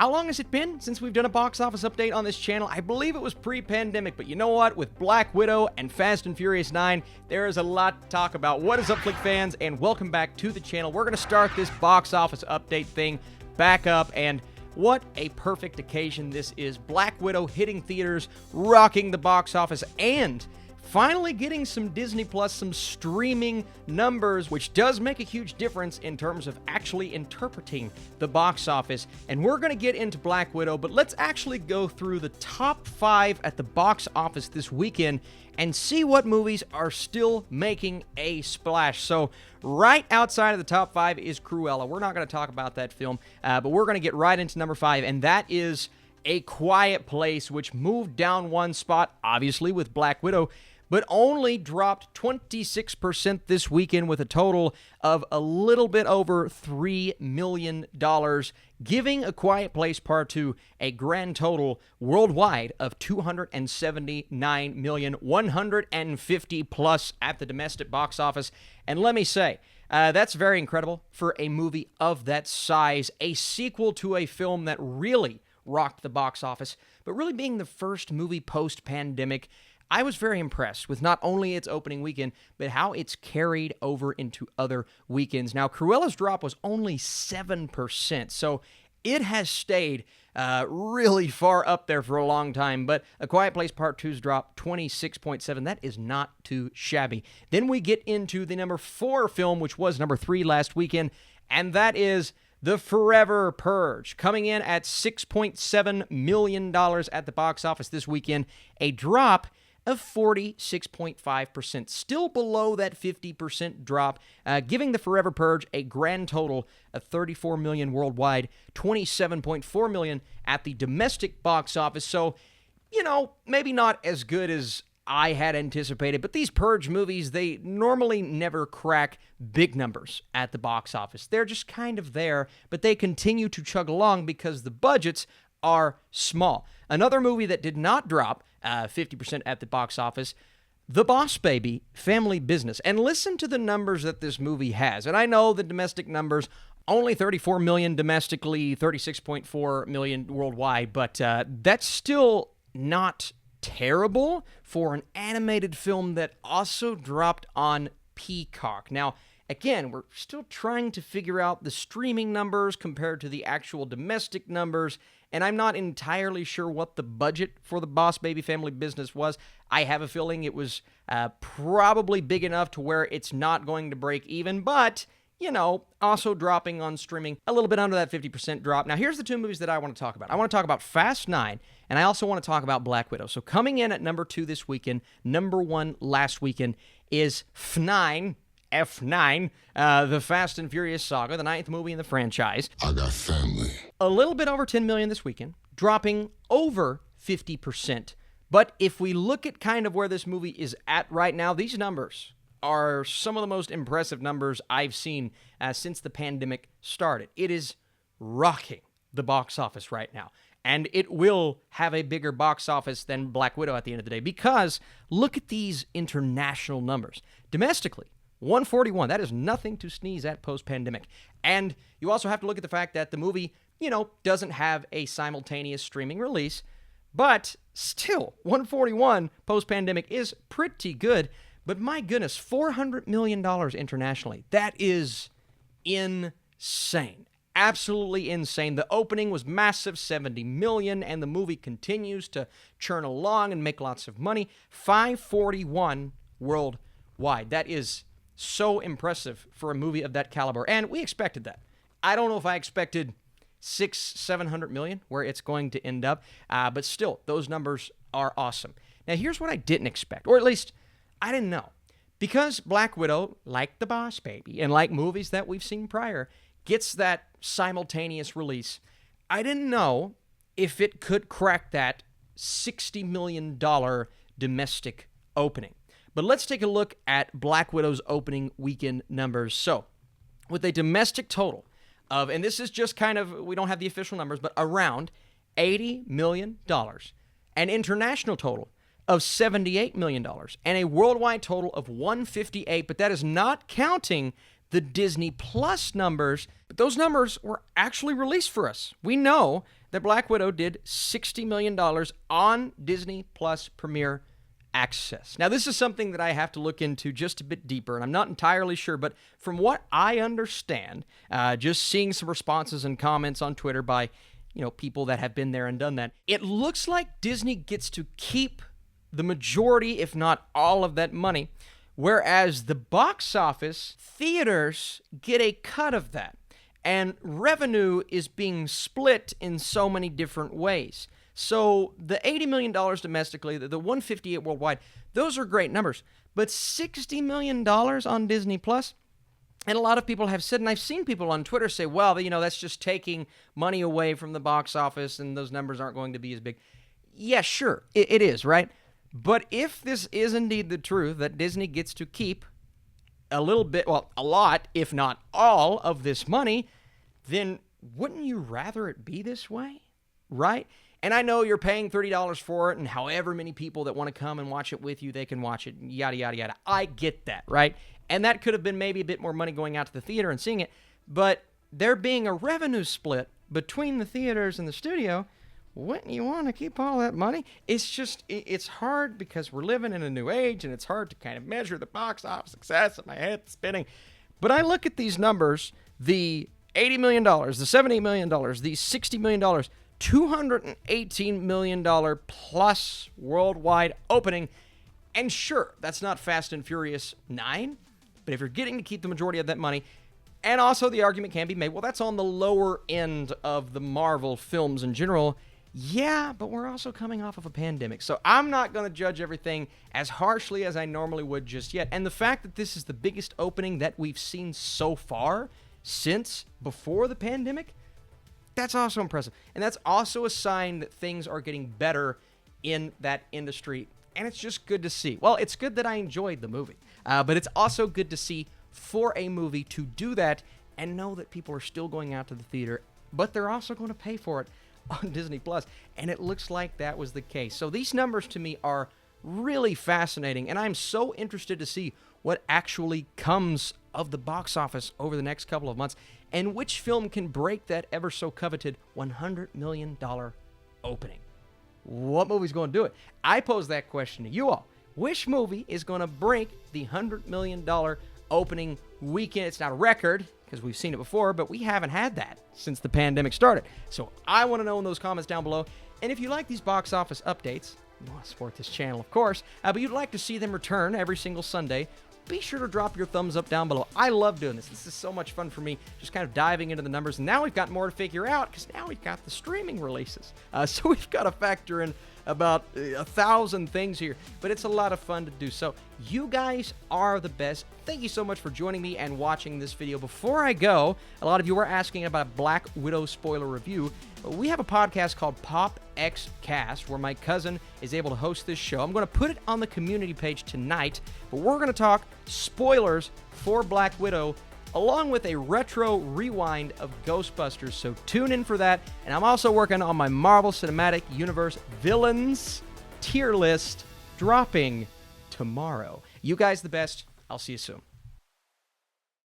How long has it been since we've done a box office update on this channel? I believe it was pre-pandemic, but you know what? With Black Widow and Fast and Furious 9, there is a lot to talk about. What is up, Flick fans, and welcome back to the channel. We're going to start this box office update thing back up, and what a perfect occasion this is. Black Widow hitting theaters, rocking the box office, and finally getting some Disney Plus, some streaming numbers, which does make a huge difference in terms of actually interpreting the box office. And we're going to get into Black Widow, but let's actually go through the top 5 at the box office this weekend and see what movies are still making a splash. So right outside of the top 5 is Cruella. We're not going to talk about that film, but we're going to get right into number 5, and that is A Quiet Place, which moved down one spot, obviously, with Black Widow, but only dropped 26% this weekend with a total of a little bit over $3 million, giving A Quiet Place Part 2 a grand total worldwide of $279,150,000 plus at the domestic box office. And let me say, that's very incredible for a movie of that size, a sequel to a film that really rocked the box office, but really being the first movie post-pandemic. I was very impressed with not only its opening weekend, but how it's carried over into other weekends. Now, Cruella's drop was only 7%, so it has stayed really far up there for a long time, but A Quiet Place Part 2's drop, 26.7. That is not too shabby. Then we get into the number 4 film, which was number 3 last weekend, and that is The Forever Purge, coming in at $6.7 million at the box office this weekend, a drop of 46.5%, still below that 50% drop, giving The Forever Purge a grand total of $34 million worldwide, $27.4 million at the domestic box office. So, you know, maybe not as good as I had anticipated, but these Purge movies, they normally never crack big numbers at the box office. They're just kind of there, but they continue to chug along because the budgets are small. Another movie that did not drop 50% at the box office, The Boss Baby Family Business. And listen to the numbers that this movie has. And I know the domestic numbers, only 34 million domestically, 36.4 million worldwide, but that's still not terrible for an animated film that also dropped on Peacock. Now, again, we're still trying to figure out the streaming numbers compared to the actual domestic numbers, and I'm not entirely sure what the budget for The Boss Baby Family Business was. I have a feeling it was probably big enough to where it's not going to break even, but, you know, also dropping on streaming a little bit under that 50% drop. Now, here's the 2 movies that I want to talk about. I want to talk about Fast 9, and I also want to talk about Black Widow. So coming in at number 2 this weekend, number 1 last weekend, is F9, the Fast and Furious Saga, the 9th movie in the franchise. I got family. A little bit over 10 million this weekend, dropping over 50%. But if we look at kind of where this movie is at right now, these numbers are some of the most impressive numbers I've seen since the pandemic started. It is rocking the box office right now. And it will have a bigger box office than Black Widow at the end of the day, because look at these international numbers. Domestically, 141. That is nothing to sneeze at post-pandemic. And you also have to look at the fact that the movie, you know, doesn't have a simultaneous streaming release, but still, 141 post-pandemic is pretty good. But my goodness, $400 million internationally. That is insane. Absolutely insane. The opening was massive, $70 million, and the movie continues to churn along and make lots of money. $541 worldwide. That is so impressive for a movie of that caliber, and we expected that. I don't know if I expected $600-700 million where it's going to end up, but still, those numbers are awesome. Now, here's what I didn't expect, or at least I didn't know. Because Black Widow, like The Boss Baby, and like movies that we've seen prior, gets that simultaneous release, I didn't know if it could crack that $60 million domestic opening. But let's take a look at Black Widow's opening weekend numbers. So, with a domestic total of, and this is just kind of, we don't have the official numbers, but around $80 million, an international total of $78 million, and a worldwide total of $158 million, but that is not counting the Disney Plus numbers. But those numbers were actually released for us. We know that Black Widow did $60 million on Disney Plus Premier Access. Now, this is something that I have to look into just a bit deeper, and I'm not entirely sure, but from what I understand, just seeing some responses and comments on Twitter by, people that have been there and done that, it looks like Disney gets to keep the majority, if not all of that money, whereas the box office, theaters get a cut of that. And revenue is being split in so many different ways. So the $80 million domestically, the $158 worldwide, those are great numbers. But $60 million on Disney Plus, and a lot of people have said, and I've seen people on Twitter say, well, that's just taking money away from the box office and those numbers aren't going to be as big. Yeah, sure, it is, right? But if this is indeed the truth, that Disney gets to keep a little bit, well, a lot, if not all of this money, then wouldn't you rather it be this way, right? And I know you're paying $30 for it, and however many people that want to come and watch it with you, they can watch it, yada, yada, yada. I get that, right? And that could have been maybe a bit more money going out to the theater and seeing it, but there being a revenue split between the theaters and the studio, wouldn't you want to keep all that money? It's hard because we're living in a new age, and it's hard to kind of measure the box office success, and my head's spinning. But I look at these numbers, the $80 million, the $70 million, the $60 million, $218 million plus worldwide opening. And sure, that's not Fast and Furious 9, but if you're getting to keep the majority of that money, and also the argument can be made, well, that's on the lower end of the Marvel films in general. Yeah, but we're also coming off of a pandemic, so I'm not going to judge everything as harshly as I normally would just yet. And the fact that this is the biggest opening that we've seen so far since before the pandemic, that's also impressive. And that's also a sign that things are getting better in that industry. And it's just good to see. Well, it's good that I enjoyed the movie. But it's also good to see for a movie to do that and know that people are still going out to the theater, but they're also going to pay for it on Disney Plus. And it looks like that was the case. So these numbers to me are really fascinating. And I'm so interested to see what actually comes of the box office over the next couple of months, and which film can break that ever so coveted $100 million opening. What movie's going to do it? I pose that question to you all. Which movie is going to break the $100 million opening weekend? It's not a record, because we've seen it before, but we haven't had that since the pandemic started. So I want to know in those comments down below. And if you like these box office updates, you want to support this channel, of course, but you'd like to see them return every single Sunday, be sure to drop your thumbs up down below. I love doing this. This is so much fun for me, just kind of diving into the numbers. And now we've got more to figure out, because now we've got the streaming releases. So we've got to factor in about 1,000 things here, but it's a lot of fun to do. So you guys are the best. Thank you so much for joining me and watching this video. Before I go, a lot of you were asking about a Black Widow spoiler review. We have a podcast called Pop X Cast, where my cousin is able to host this show. I'm going to put it on the community page tonight, but we're going to talk spoilers for Black Widow, along with a retro rewind of Ghostbusters. So tune in for that. And I'm also working on my Marvel Cinematic Universe villains tier list, dropping tomorrow. You guys the best. I'll see you soon.